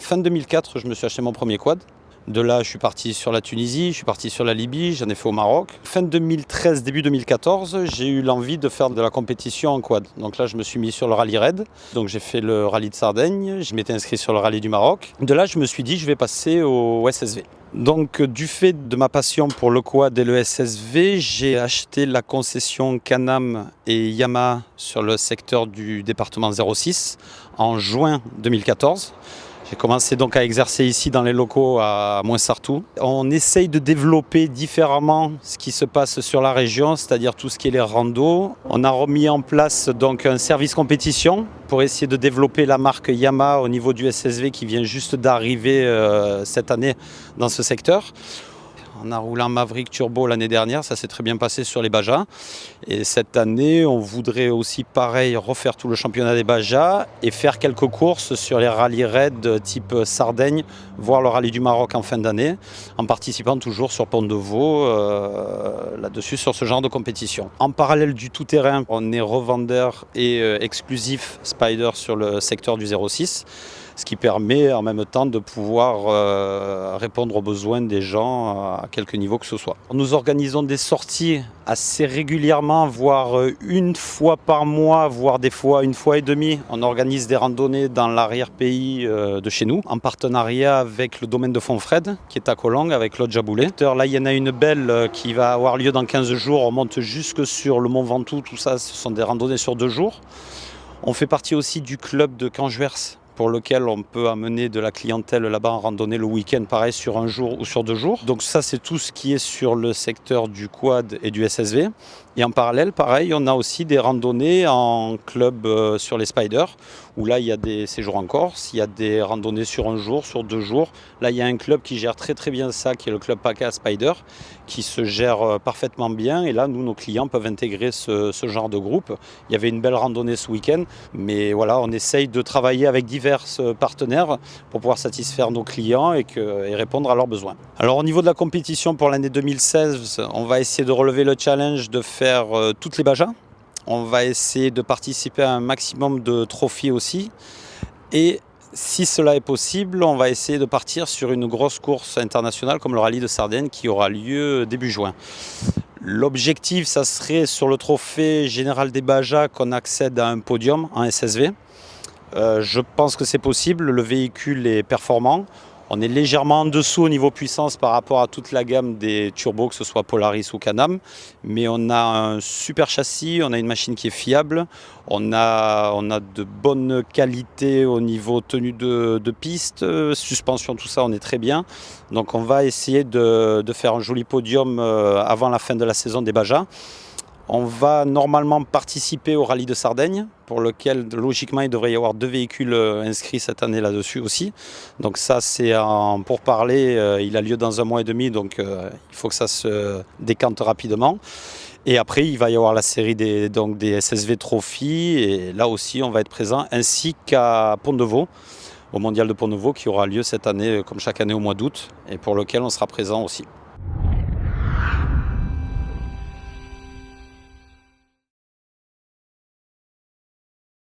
Fin 2004, je me suis acheté mon premier quad. De là, je suis parti sur la Tunisie, je suis parti sur la Libye, j'en ai fait au Maroc. Fin 2013, début 2014, j'ai eu l'envie de faire de la compétition en quad. Donc là, je me suis mis sur le rallye raid. Donc j'ai fait le rallye de Sardaigne, je m'étais inscrit sur le rallye du Maroc. De là, je me suis dit, je vais passer au SSV. Donc du fait de ma passion pour le quad et le SSV, j'ai acheté la concession Can-Am et Yamaha sur le secteur du département 06 en juin 2014. J'ai commencé donc à exercer ici dans les locaux à Mouansartou. On essaye de développer différemment ce qui se passe sur la région, c'est-à-dire tout ce qui est les randos. On a remis en place donc un service compétition pour essayer de développer la marque Yamaha au niveau du SSV qui vient juste d'arriver cette année dans ce secteur. On a roulé en Maverick Turbo l'année dernière, ça s'est très bien passé sur les Bajas. Et cette année, on voudrait aussi pareil refaire tout le championnat des Bajas et faire quelques courses sur les rallyes raid type Sardaigne, voire le rallye du Maroc en fin d'année, en participant toujours sur Pont de Vaux, là-dessus sur ce genre de compétition. En parallèle du tout-terrain, on est revendeur et exclusif Spider sur le secteur du 06. Ce qui permet en même temps de pouvoir répondre aux besoins des gens à quelque niveau que ce soit. Nous organisons des sorties assez régulièrement, voire une fois par mois, voire des fois une fois et demie. On organise des randonnées dans l'arrière-pays de chez nous, en partenariat avec le domaine de Fontfred, qui est à Collonges, avec Lodge Aboulé. Là, il y en a une belle qui va avoir lieu dans 15 jours. On monte jusque sur le Mont Ventoux, tout ça, ce sont des randonnées sur 2 jours. On fait partie aussi du club de Canjuers, pour lequel on peut amener de la clientèle là-bas en randonnée le week-end, pareil, sur 1 jour ou sur 2 jours. Donc ça, c'est tout ce qui est sur le secteur du quad et du SSV. Et en parallèle, pareil, on a aussi des randonnées en club sur les Spiders, où là, il y a des séjours en Corse, il y a des randonnées sur 1 jour, sur 2 jours. Là, il y a un club qui gère très très bien ça, qui est le club PACA Spider, qui se gère parfaitement bien. Et là, nous, nos clients peuvent intégrer ce genre de groupe. Il y avait une belle randonnée ce week-end, mais voilà, on essaye de travailler avec divers partenaires pour pouvoir satisfaire nos clients et répondre à leurs besoins. Alors au niveau de la compétition pour l'année 2016, on va essayer de relever le challenge de faire toutes les Bajas. On va essayer de participer à un maximum de trophées aussi. Et si cela est possible, on va essayer de partir sur une grosse course internationale comme le rallye de Sardaigne qui aura lieu début juin. L'objectif, ça serait sur le trophée général des Bajas qu'on accède à un podium en SSV. Je pense que c'est possible, le véhicule est performant. On est légèrement en dessous au niveau puissance par rapport à toute la gamme des turbos, que ce soit Polaris ou Can-Am. Mais on a un super châssis, on a une machine qui est fiable, on a de bonnes qualités au niveau tenue de piste, suspension, tout ça, on est très bien. Donc on va essayer de faire un joli podium avant la fin de la saison des Bajas. On va normalement participer au rallye de Sardaigne, pour lequel logiquement il devrait y avoir 2 véhicules inscrits cette année là-dessus aussi. Donc ça c'est en pourparlers, il a lieu dans 1 mois et demi, donc il faut que ça se décante rapidement. Et après il va y avoir la série des SSV Trophy, et là aussi on va être présent, ainsi qu'à Pont de Vaux, au mondial de Pont de Vaux qui aura lieu cette année comme chaque année au mois d'août, et pour lequel on sera présent aussi.